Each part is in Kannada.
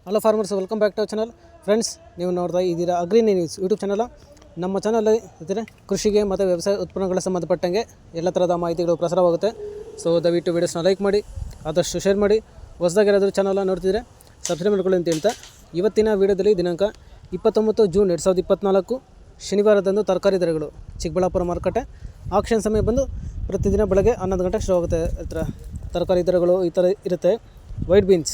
Hello farmers, welcome back to our channel. Friends, ನೀವು ನೋಡ್ತಾ ಇದ್ದೀರಾ ಅಗ್ರಿ ನ್ಯೂಸ್ ಯೂಟ್ಯೂಬ್ ಚಾನಲ್. ನಮ್ಮ ಚಾನಲಲ್ಲಿ ಇದ್ದರೆ ಕೃಷಿಗೆ ಮತ್ತು ವ್ಯವಸಾಯ ಉತ್ಪನ್ನಗಳ ಸಂಬಂಧಪಟ್ಟಂಗೆ ಎಲ್ಲ ಥರದ ಮಾಹಿತಿಗಳು ಪ್ರಸಾರವಾಗುತ್ತೆ. ಸೊ ದಯವಿಟ್ಟು ವೀಡಿಯೋಸ್ನ ಲೈಕ್ ಮಾಡಿ, ಆದಷ್ಟು ಶೇರ್ ಮಾಡಿ. ಹೊಸದಾಗಿ ಯಾರಾದರೂ ಚಾನಲ್ನ ನೋಡ್ತಿದ್ರೆ ಸಬ್ಸ್ಕ್ರೈಬ್ ಮಾಡ್ಕೊಳ್ಳಿ ಅಂತ ಹೇಳ್ತಾ, ಇವತ್ತಿನ ವೀಡಿಯೋದಲ್ಲಿ ದಿನಾಂಕ 29 ಜೂನ್ 2024 ಶನಿವಾರದಂದು ತರಕಾರಿ ದರಗಳು ಚಿಕ್ಕಬಳ್ಳಾಪುರ ಮಾರುಕಟ್ಟೆ. ಆಕ್ಷನ್ ಸಮಯ ಬಂದು ಪ್ರತಿದಿನ ಬೆಳಗ್ಗೆ 11 ಗಂಟೆಗೆ ಶುರು ಆಗುತ್ತೆ. ತರಕಾರಿ ದರಗಳು ಈ ಥರ ಇರುತ್ತೆ. ವೈಟ್ ಬೀನ್ಸ್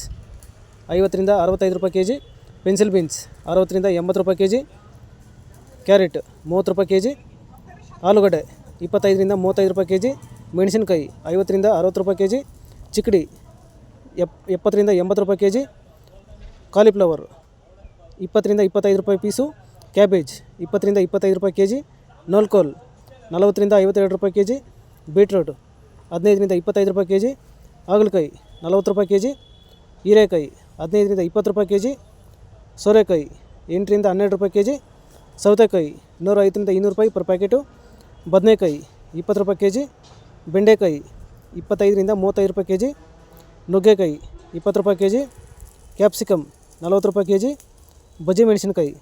50 ರಿಂದ 65 ರೂಪಾಯಿ ಕೆಜಿ, ಪೆನ್ಸಿಲ್ ಬೀನ್ಸ್ 60 ರಿಂದ 80 ರೂಪಾಯಿ ಕೆಜಿ, ಕ್ಯಾರೆಟ್ 30 ರೂಪಾಯಿ ಕೆಜಿ, ಆಲೂಗಡ್ಡೆ 25 ರಿಂದ 35 ರೂಪಾಯಿ ಕೆಜಿ, ಮೆಣಸಿನಕಾಯಿ 50 ರಿಂದ 60 ರೂಪಾಯಿ ಕೆಜಿ, ಚಿಕ್ಕಡಿ 70 ರಿಂದ 80 ರೂಪಾಯಿ ಕೆಜಿ, ಕಾಲಿಫ್ಲವರ್ 20 ರಿಂದ 25 ರೂಪಾಯಿ ಪೀಸು, ಕ್ಯಾಬೇಜ್ 20 ರಿಂದ 25 ರೂಪಾಯಿ ಕೆಜಿ, ನೋಲ್ಕೋಲ್ 40 ರಿಂದ 52 ರೂಪಾಯಿ ಕೆಜಿ, ಬೀಟ್ರೂಟ್ 15 ರಿಂದ 25 ರೂಪಾಯಿ ಕೆಜಿ, ಹಾಗಲಕಾಯಿ 40 ರೂಪಾಯಿ ಕೆಜಿ, ಹೀರೆಕಾಯಿ 15 ರಿಂದ 20 ರೂಪಾಯಿ ಕೆಜಿ, ಸೋರೆಕಾಯಿ 8 ರಿಂದ 12 ರೂಪಾಯಿ ಕೆಜಿ, ಸೌತೆಕಾಯಿ 105 ರಿಂದ 200 ರೂಪಾಯಿ ಪರ್ ಪ್ಯಾಕೆಟು, ಬದನೆಕಾಯಿ 20 ರೂಪಾಯಿ ಕೆಜಿ, ಬೆಂಡೆಕಾಯಿ 25 ರಿಂದ 35 ರೂಪಾಯಿ ಕೆಜಿ, ನುಗ್ಗೆಕಾಯಿ 20 ರೂಪಾಯಿ ಕೆಜಿ, ಕ್ಯಾಪ್ಸಿಕಮ್ 40 ರೂಪಾಯಿ ಕೆಜಿ, ಬಜ್ಜಿ ಮೆಣಸಿನಕಾಯಿ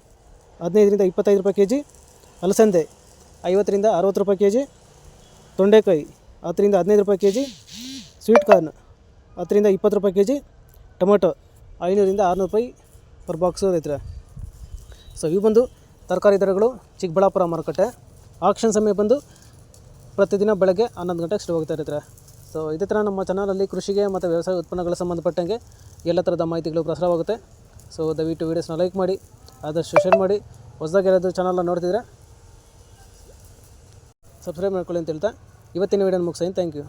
15 ರಿಂದ 25 ರೂಪಾಯಿ ಕೆಜಿ, ಅಲಸಂದೆ 50 ರಿಂದ 60 ರೂಪಾಯಿ ಕೆಜಿ, ತೊಂಡೆಕಾಯಿ 10 ರಿಂದ 15 ರೂಪಾಯಿ ಕೆಜಿ, ಸ್ವೀಟ್ ಕಾರ್ನ್ 10 ರಿಂದ 20 ರೂಪಾಯಿ ಕೆಜಿ, ಟೊಮೊಟೊ 500 ರಿಂದ 600 ರೂಪಾಯಿ ಪರ್ ಬಾಕ್ಸು ರೈತರೆ. ಸೊ ಇವು ಬಂದು ತರಕಾರಿ ದರಗಳು ಚಿಕ್ಕಬಳ್ಳಾಪುರ ಮಾರುಕಟ್ಟೆ. ಆಕ್ಷನ್ ಸಮಯ ಬಂದು ಪ್ರತಿದಿನ ಬೆಳಗ್ಗೆ 11 ಗಂಟೆಗೆ ಶುರು ಹೋಗ್ತಾ ಇರ್ತಾರೆ. ಸೊ ಇದೇ ಥರ ನಮ್ಮ ಚಾನಲಲ್ಲಿ ಕೃಷಿಗೆ ಮತ್ತು ವ್ಯವಸಾಯ ಉತ್ಪನ್ನಗಳ ಸಂಬಂಧಪಟ್ಟಂಗೆ ಎಲ್ಲ ಥರದ ಮಾಹಿತಿಗಳು ಪ್ರಸಾರವಾಗುತ್ತೆ. ಸೊ ದಯವಿಟ್ಟು ವೀಡಿಯೋಸ್ನ ಲೈಕ್ ಮಾಡಿ, ಆದಷ್ಟು ಶೇರ್ ಮಾಡಿ. ಹೊಸದಾಗಿ ಯಾರಾದರೂ ಚಾನಲ್ನ ನೋಡ್ತಿದ್ರೆ ಸಬ್ಸ್ಕ್ರೈಬ್ ಮಾಡ್ಕೊಳ್ಳಿ ಅಂತ ಹೇಳ್ತಾ ಇವತ್ತಿನ ವೀಡಿಯೋನ ಮುಗಿಸ್ತೀನಿ. Thank you.